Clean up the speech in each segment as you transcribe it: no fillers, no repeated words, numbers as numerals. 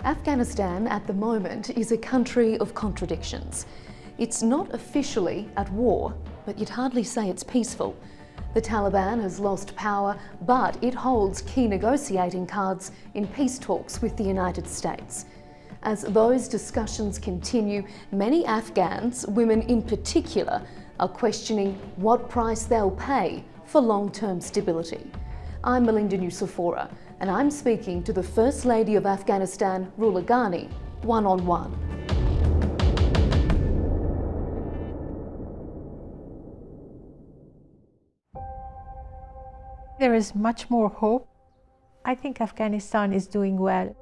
Afghanistan at the moment is a country of contradictions. It's not officially at war, but you'd hardly say it's peaceful. The Taliban has lost power, but it holds key negotiating cards in peace talks with the United States. As those discussions continue, many Afghans, women in particular, are questioning what price they'll pay for long-term stability. I'm Melinda Nusafora, and I'm speaking to the First Lady of Afghanistan, ruler Ghani, one-on-one. There is much more hope. I think Afghanistan is doing well.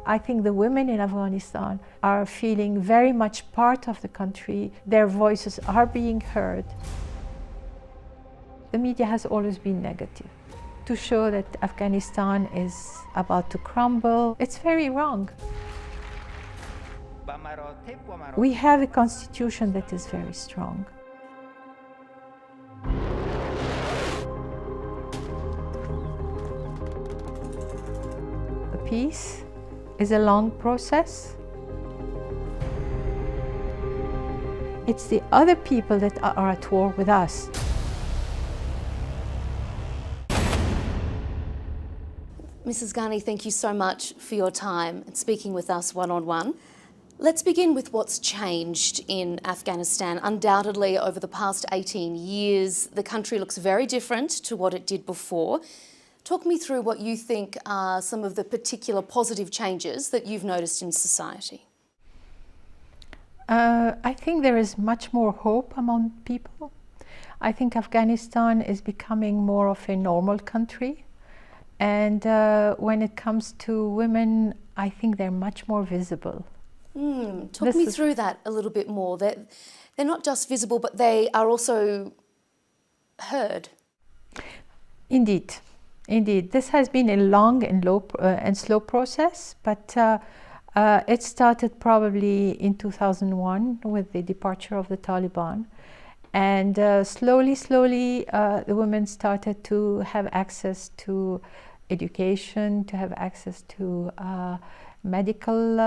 I think the women in Afghanistan are feeling very much part of the country. Their voices are being heard. The media has always been negative. To show that Afghanistan is about to crumble, it's very wrong. We have a constitution that is very strong. The peace is a long process. It's the other people that are at war with us. Mrs. Ghani, thank you so much for your time and speaking with us one-on-one. Let's begin with what's changed in Afghanistan. Undoubtedly, over the past 18 years, the country looks very different to what it did before. Talk me through what you think are some of the particular positive changes that you've noticed in society. I think there is much more hope among people. I think Afghanistan is becoming more of a normal country. And when it comes to women, I think they're much more visible. Talk me through that a little bit more. They're not just visible, but they are also heard. Indeed. Indeed. This has been a long and slow process, but it started probably in 2001 with the departure of the Taliban. And slowly, the women started to have access to education, to have access to medical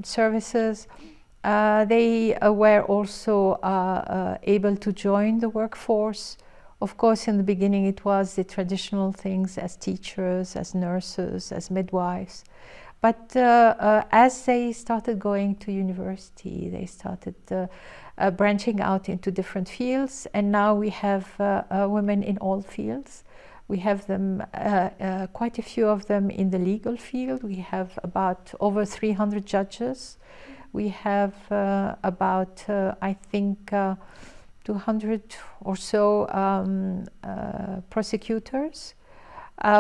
services. They were also able to join the workforce. Of course, in the beginning, it was the traditional things as teachers, as nurses, as midwives. But as they started going to university, they started branching out into different fields, and now we have women in all fields. We have them, quite a few of them in the legal field. We have about over 300 judges. We have about, I think, 200 or so prosecutors.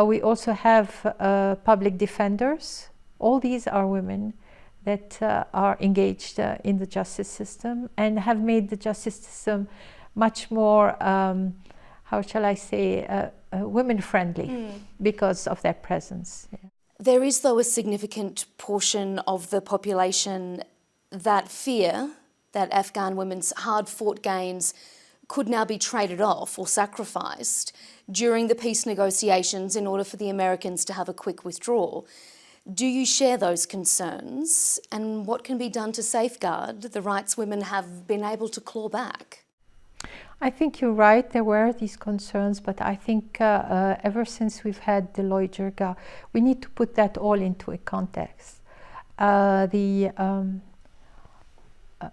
We also have public defenders. All these are women that are engaged in the justice system and have made the justice system much more, how shall I say, women-friendly because of their presence. Yeah. There is, though, a significant portion of the population that fear that Afghan women's hard-fought gains could now be traded off or sacrificed during the peace negotiations in order for the Americans to have a quick withdrawal. Do you share those concerns, and what can be done to safeguard the rights women have been able to claw back? I think you're right, there were these concerns, but I think ever since we've had the Loy Jirga, we need to put that all into a context.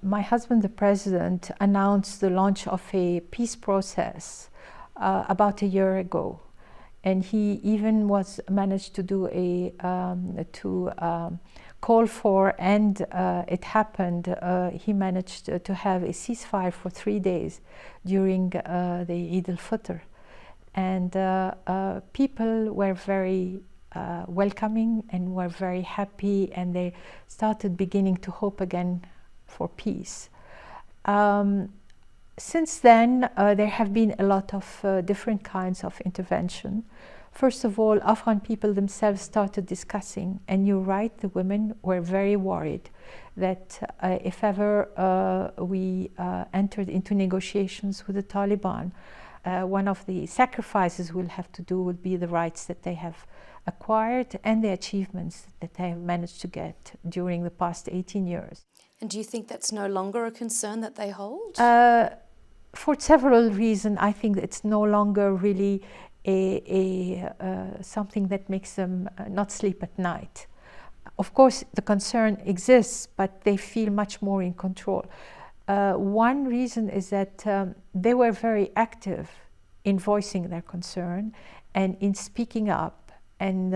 My husband, the president, announced the launch of a peace process about a year ago. And he even managed to do call for, and it happened. He managed to have a ceasefire for 3 days during the Eid al-Fitr. And people were very welcoming and were very happy, and they started beginning to hope again for peace. Since then, there have been a lot of different kinds of intervention. First of all, Afghan people themselves started discussing, and you're right, the women were very worried that if ever we entered into negotiations with the Taliban, one of the sacrifices we'll have to do will be the rights that they have acquired and the achievements that they have managed to get during the past 18 years. And do you think that's no longer a concern that they hold? For several reasons, I think it's no longer really something that makes them not sleep at night. Of course, the concern exists, but they feel much more in control. One reason is that they were very active in voicing their concern and in speaking up and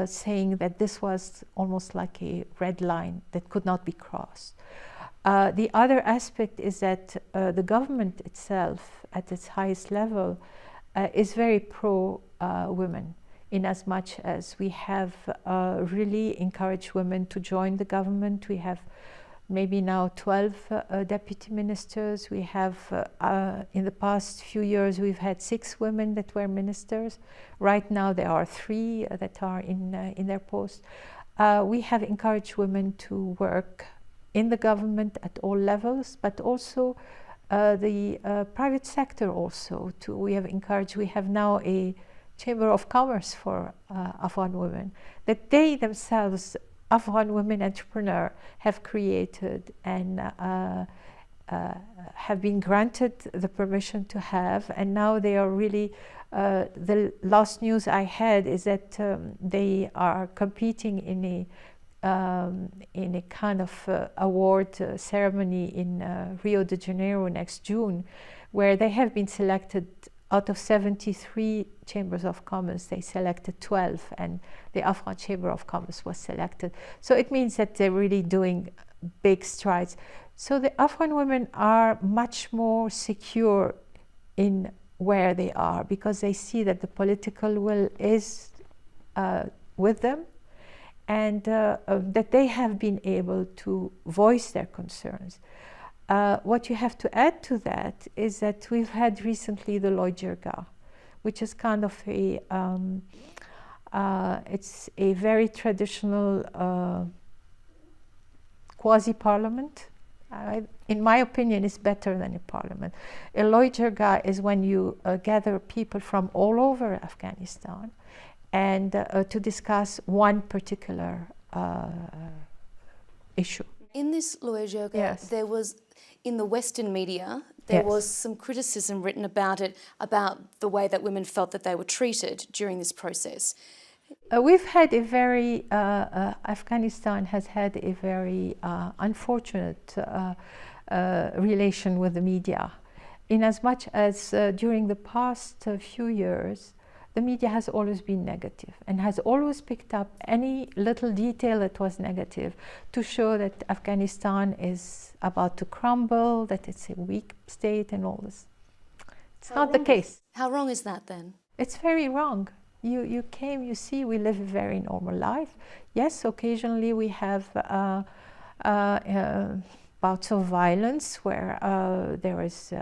saying that this was almost like a red line that could not be crossed. The other aspect is that the government itself, at its highest level, is very pro-women, in as much as we have really encouraged women to join the government. We have maybe now 12 deputy ministers. We have, in the past few years, we've had 6 women that were ministers. Right now there are 3 that are in their post. We have encouraged women to work in the government at all levels, but also the private sector also. We have now a Chamber of Commerce for Afghan women, that they themselves, Afghan women entrepreneurs, have created and have been granted the permission to have, and now they are really, the last news I had is that they are competing in a kind of award ceremony in Rio de Janeiro next June, where they have been selected. Out of 73 chambers of commerce, they selected 12, and the Afghan Chamber of Commerce was selected. So it means that they're really doing big strides. So the Afghan women are much more secure in where they are, because they see that the political will is with them, and that they have been able to voice their concerns. What you have to add to that is that we've had recently the Loy Jirga, which is kind of it's a very traditional quasi-parliament. In my opinion, it's better than a parliament. A Loy Jirga is when you gather people from all over Afghanistan and to discuss one particular issue. In this Loy Jirga, yes. There was, in the Western media, there yes. was some criticism written about it, about the way that women felt that they were treated during this process. We've had a very, Afghanistan has had a very unfortunate relation with the media, in as much as during the past few years, the media has always been negative and has always picked up any little detail that was negative to show that Afghanistan is about to crumble, that it's a weak state and all this. It's not the case. How wrong is that then? It's very wrong. You came, you see, we live a very normal life. Yes, occasionally we have bouts of violence where there is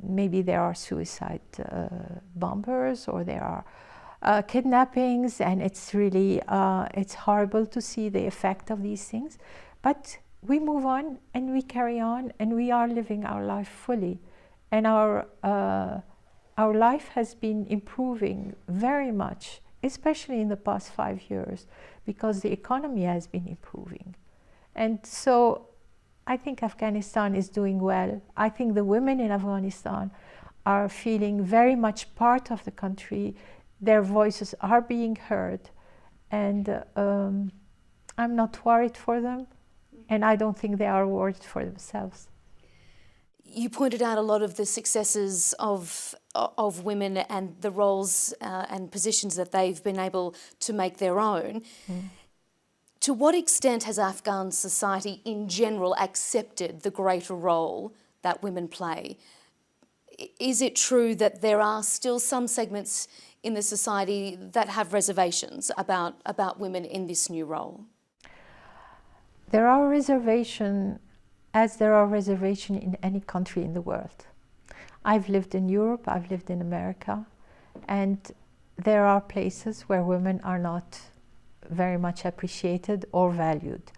maybe there are suicide bombers, or there are kidnappings, and it's really it's horrible to see the effect of these things. But we move on and we carry on, and we are living our life fully, and our life has been improving very much, especially in the past 5 years, because the economy has been improving. And so I think Afghanistan is doing well. I think the women in Afghanistan are feeling very much part of the country. Their voices are being heard, and I'm not worried for them, and I don't think they are worried for themselves. You pointed out a lot of the successes of women and the roles and positions that they've been able to make their own. Mm. To what extent has Afghan society in general accepted the greater role that women play? Is it true that there are still some segments in the society that have reservations about women in this new role? There are reservations, as there are reservations in any country in the world. I've lived in Europe, I've lived in America, and there are places where women are not very much appreciated or valued.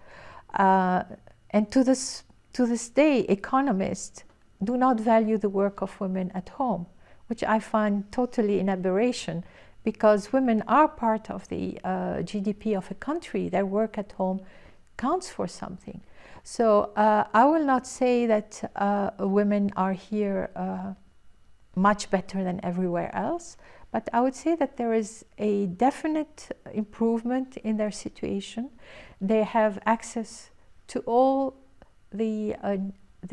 And to this day, economists do not value the work of women at home, which I find totally an aberration, because women are part of the GDP of a country. Their work at home counts for something. So I will not say that women are here much better than everywhere else, but I would say that there is a definite improvement in their situation. They have access to all the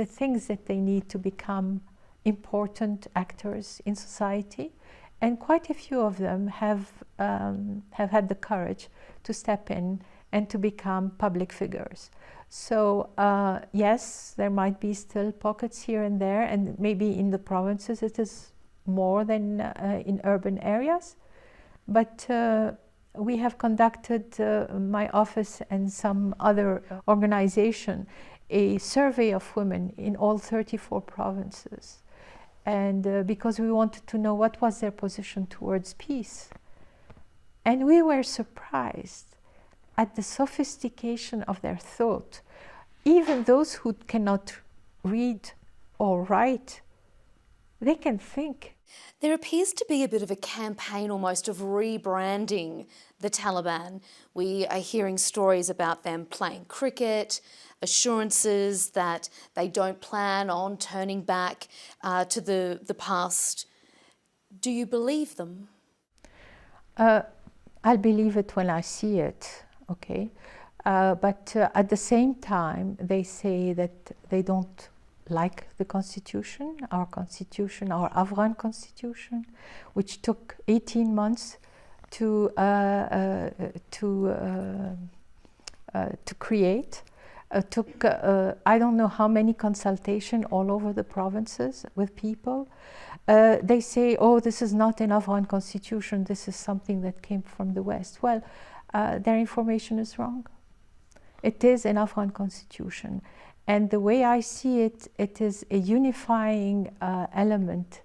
things that they need to become important actors in society, and quite a few of them have had the courage to step in and to become public figures. So yes, there might be still pockets here and there, and maybe in the provinces it is more than in urban areas, but we have conducted, my office and some other organization, a survey of women in all 34 provinces. And because we wanted to know what was their position towards peace. And we were surprised at the sophistication of their thought. Even those who cannot read or write, they can think. There appears to be a bit of a campaign almost of rebranding the Taliban. We are hearing stories about them playing cricket, assurances that they don't plan on turning back to the past. Do you believe them? I'll believe it when I see it, okay? But at the same time, they say that they don't like the constitution, our Afghan constitution, which took 18 months to create. Took I don't know how many consultations all over the provinces with people. They say, oh, this is not an Afghan constitution, this is something that came from the West. Well, their information is wrong. It is an Afghan constitution. And the way I see it, it is a unifying element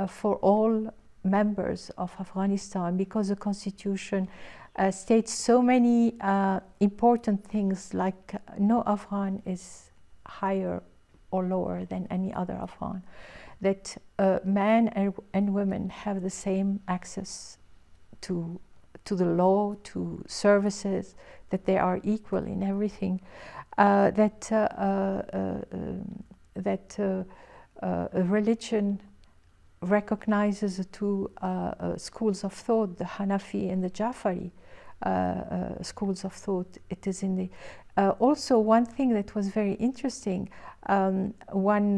for all members of Afghanistan, because the constitution states so many important things, like no Afghan is higher or lower than any other Afghan, that men and women have the same access to the law, to services, that they are equal in everything, that religion recognizes the two schools of thought, the Hanafi and the Jafari schools of thought. It is in the also one thing that was very interesting. One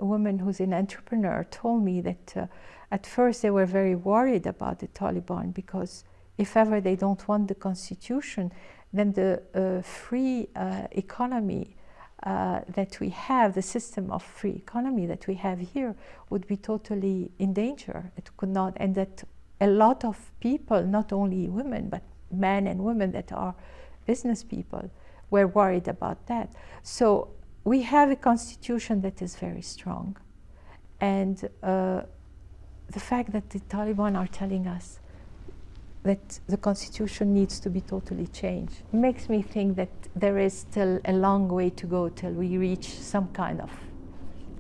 woman who's an entrepreneur told me that at first they were very worried about the Taliban, because if ever they don't want the constitution, then the free economy that we have, the system of free economy that we have here, would be totally in danger. It could not, and that a lot of people, not only women, but men and women that are business people, were worried about that. So we have a constitution that is very strong. And the fact that the Taliban are telling us that the constitution needs to be totally changed makes me think that there is still a long way to go till we reach some kind of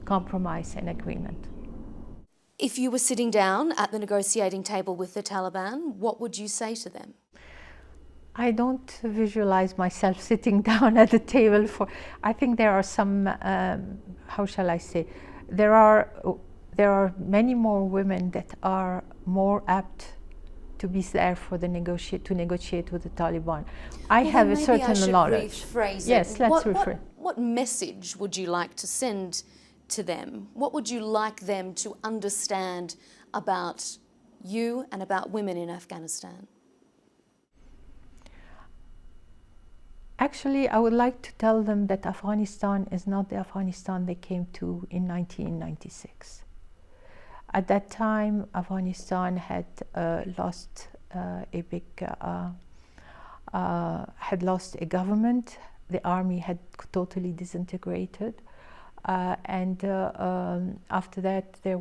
compromise and agreement. If you were sitting down at the negotiating table with the Taliban, what would you say to them? I don't visualize myself sitting down at the table I think there are some, how shall I say, there are many more women that are more apt to be there for to negotiate with the Taliban. I have a certain knowledge. Yes, let's rephrase. What message would you like to send to them? What would you like them to understand about you and about women in Afghanistan? Actually, I would like to tell them that Afghanistan is not the Afghanistan they came to in 1996. At that time, Afghanistan had lost had lost a government. The army had totally disintegrated, and after that, there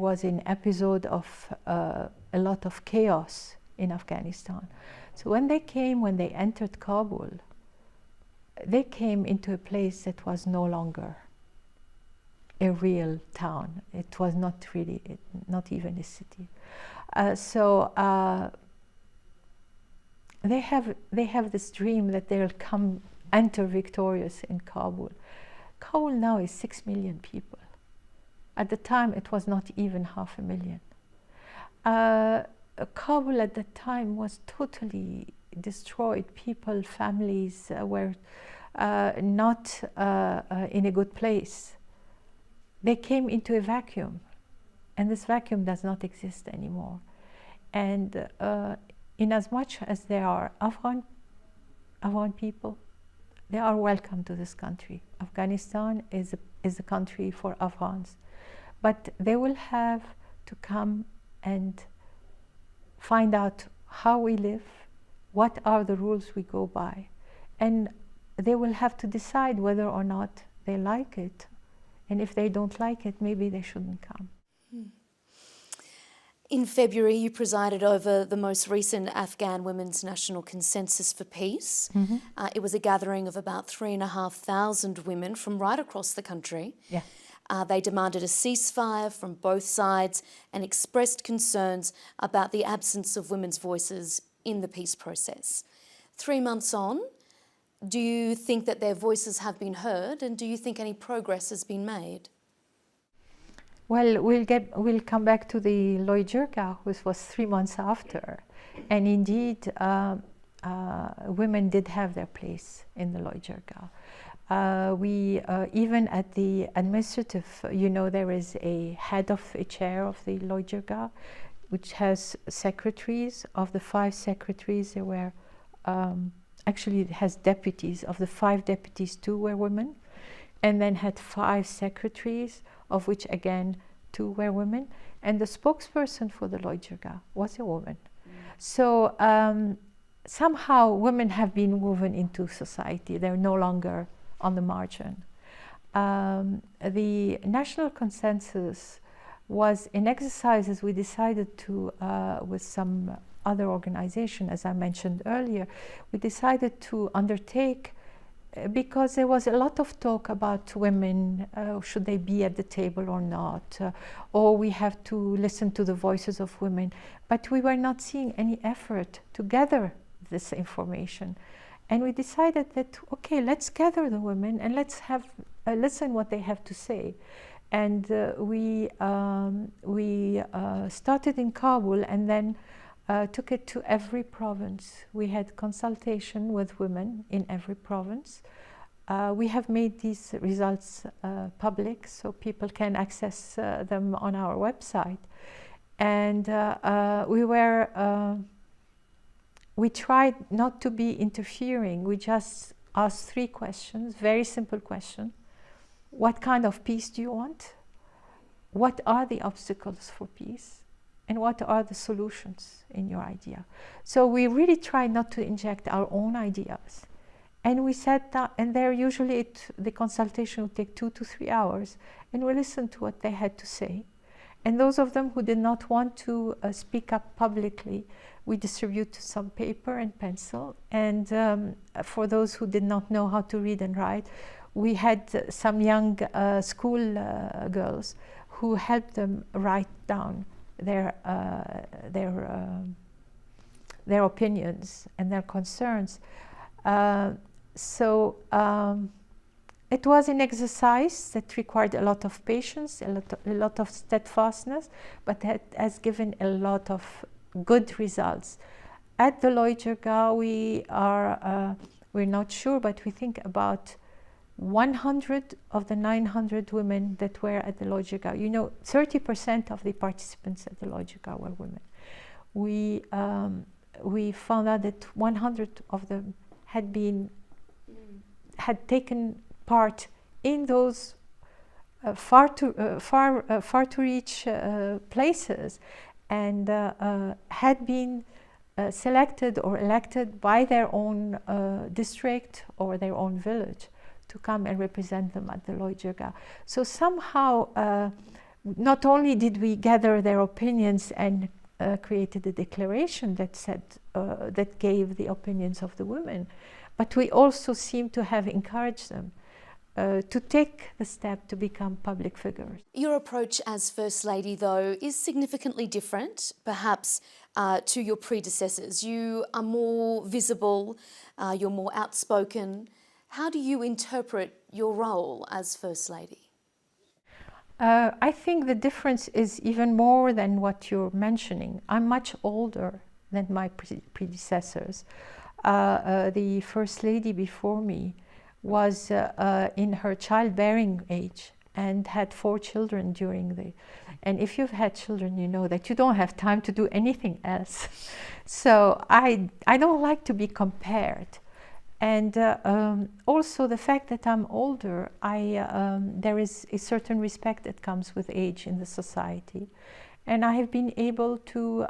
was an episode of a lot of chaos in Afghanistan. So when they entered Kabul, they came into a place that was no longer a real town. It was not really, not even a city. They have this dream that they'll enter victorious in Kabul. Kabul now is 6 million people. At the time, it was not even 500,000. Kabul at that time was totally destroyed. People, families were not in a good place. They came into a vacuum, and this vacuum does not exist anymore. And in as much as there are Afghan people, they are welcome to this country. Afghanistan is a country for Afghans, but they will have to come and find out how we live, what are the rules we go by, and they will have to decide whether or not they like it. And if they don't like it, maybe they shouldn't come. In February, you presided over the most recent Afghan Women's National Consensus for Peace. Mm-hmm. It was a gathering of about 3,500 women from right across the country. Yeah. They demanded a ceasefire from both sides and expressed concerns about the absence of women's voices in the peace process. 3 months on, do you think that their voices have been heard, and do you think any progress has been made? Well, we'll come back to the Loy Jirga, which was 3 months after, and indeed, women did have their place in the Loy Jirga. We even at the administrative, there is a head of a chair of the Loy Jirga, which has secretaries. Of the 5 secretaries, there were actually it has deputies. Of the 5 deputies, 2 were women, and then had 5 secretaries, of which again 2 were women, and the spokesperson for the Loy Jirga was a woman. So somehow women have been woven into society. They're no longer on the margin. The national consensus was an exercise, as we decided to, with some other organization, as I mentioned earlier, we decided to undertake, because there was a lot of talk about women, should they be at the table or not, or we have to listen to the voices of women, but we were not seeing any effort to gather this information. And we decided that, okay, let's gather the women and let's have listen what they have to say. And we started in Kabul and then took it to every province. We had consultation with women in every province. We have made these results public, so people can access them on our website. And we tried not to be interfering. We just asked 3 questions, very simple question. What kind of peace do you want? What are the obstacles for peace? And what are the solutions in your idea? So we really try not to inject our own ideas. And we sat down, and there usually the consultation would take 2 to 3 hours, and we listened to what they had to say. And those of them who did not want to speak up publicly, we distributed some paper and pencil. And for those who did not know how to read and write, we had some young school girls who helped them write down their opinions and their concerns. It was an exercise that required a lot of patience, a lot of steadfastness, but that has given a lot of good results. At the Loy Jirga, we're not sure, but we think about 100 of the 900 women that were at the Loy Jirga. 30% of the participants at the Loy Jirga were women. We found out that 100 of them had taken part in those far to reach places, and had been selected or elected by their own district or their own village to come and represent them at the Loy Jirga. So somehow, not only did we gather their opinions and created a declaration that said that gave the opinions of the women, but we also seem to have encouraged them to take the step to become public figures. Your approach as First Lady, though, is significantly different, perhaps, to your predecessors. You are more visible, you're more outspoken. How do you interpret your role as First Lady? I think the difference is even more than what you're mentioning. I'm much older than my predecessors. The First Lady before me was in her childbearing age and had 4 children during the... And if you've had children, you know that you don't have time to do anything else. So I don't like to be compared. And also the fact that I'm older, there is a certain respect that comes with age in the society. And I have been able to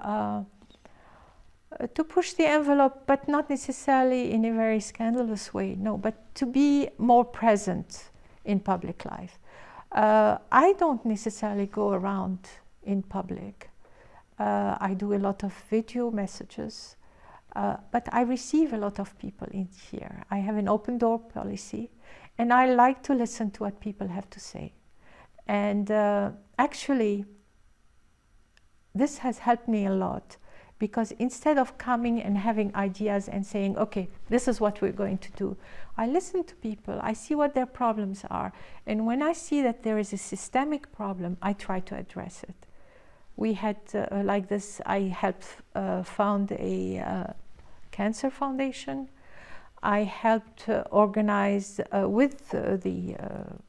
push the envelope, but not necessarily in a very scandalous way, no, but to be more present in public life. I don't necessarily go around in public. I do a lot of video messages, but I receive a lot of people in here. I have an open door policy, and I like to listen to what people have to say. And actually, this has helped me a lot, because instead of coming and having ideas and saying, okay, this is what we're going to do, I listen to people, I see what their problems are, and when I see that there is a systemic problem, I try to address it. We had, like this, I helped found a cancer foundation. I helped organize with the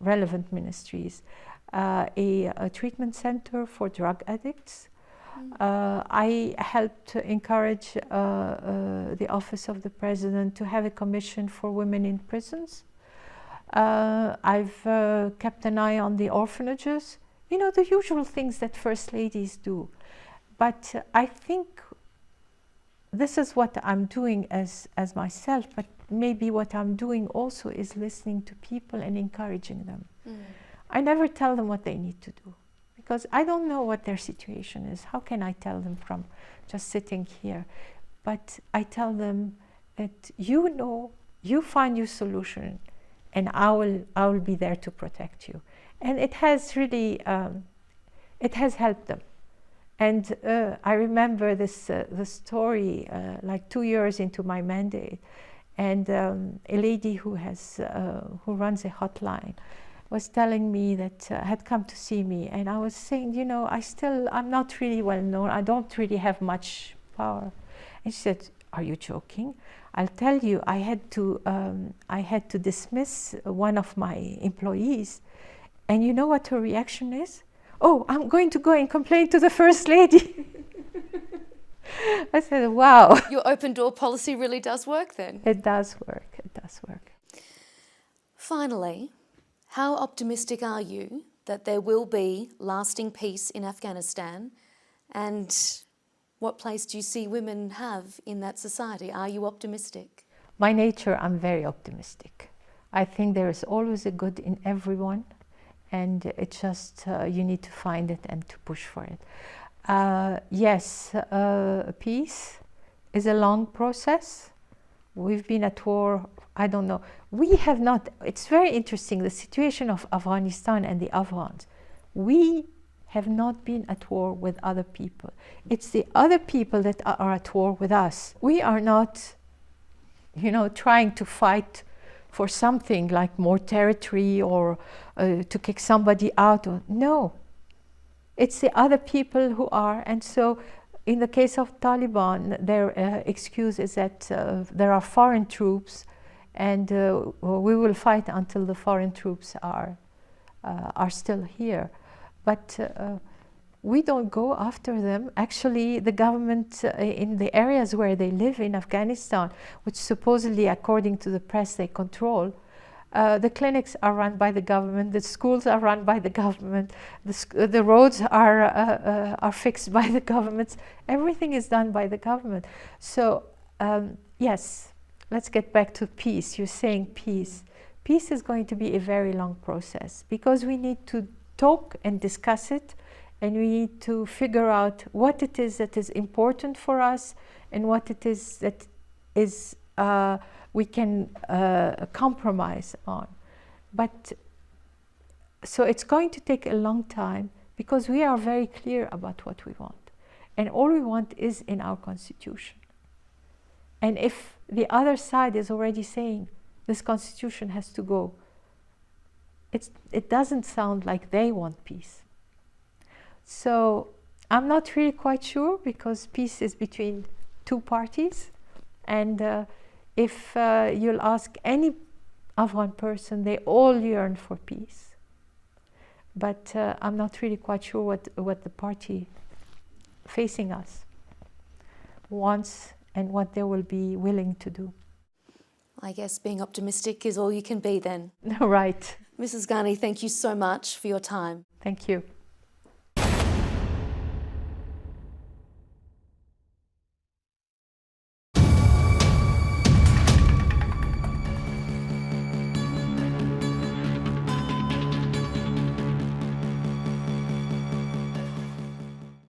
relevant ministries a treatment center for drug addicts. I helped encourage the Office of the President to have a commission for women in prisons. I've kept an eye on the orphanages, you know, the usual things that First Ladies do. But I think this is what I'm doing as myself, but maybe what I'm doing also is listening to people and encouraging them. I never tell them what they need to do, because I don't know what their situation is. How can I tell them from just sitting here? But I tell them that, you know, you find your solution, and I will be there to protect you. And it has really, it has helped them. And I remember this the story like 2 years into my mandate, and a lady who runs a hotline was telling me that had come to see me, and I was saying, you know, I'm not really well known, I don't really have much power. And she said, are you joking? I'll tell you, I had to dismiss one of my employees, and you know what her reaction is? Oh, I'm going to go and complain to the First Lady. I said, wow. Your open door policy really does work then. It does work, it does work. Finally, how optimistic are you that there will be lasting peace in Afghanistan, and what place do you see women have in that society? Are you optimistic? By nature, I'm very optimistic. I think there is always a good in everyone, and it's just you need to find it and to push for it. Yes, peace is a long process. We've been at war, I don't know. We have not, it's very interesting, the situation of Afghanistan and the Afghans. We have not been at war with other people. It's the other people that are at war with us. We are not, you know, trying to fight for something like more territory or to kick somebody out. No, it's the other people who are. And so in the case of Taliban, their excuse is that there are foreign troops, and we will fight until the foreign troops are still here. But we don't go after them. Actually, the government in the areas where they live in Afghanistan, which supposedly, according to the press, they control, the clinics are run by the government, the schools are run by the government, the roads are fixed by the governments. Everything is done by the government. So yes, let's get back to peace. You're saying peace. Peace is going to be a very long process, because we need to talk and discuss it, and we need to figure out what it is that is important for us and what it is that is we can compromise on. But so it's going to take a long time, because we are very clear about what we want. And all we want is in our constitution. And if the other side is already saying this constitution has to go, it doesn't sound like they want peace. So I'm not really quite sure, because peace is between two parties. And if you'll ask any Afghan person, they all yearn for peace. But I'm not really quite sure what the party facing us wants and what they will be willing to do. I guess being optimistic is all you can be then. Right. Mrs. Gani, thank you so much for your time. Thank you.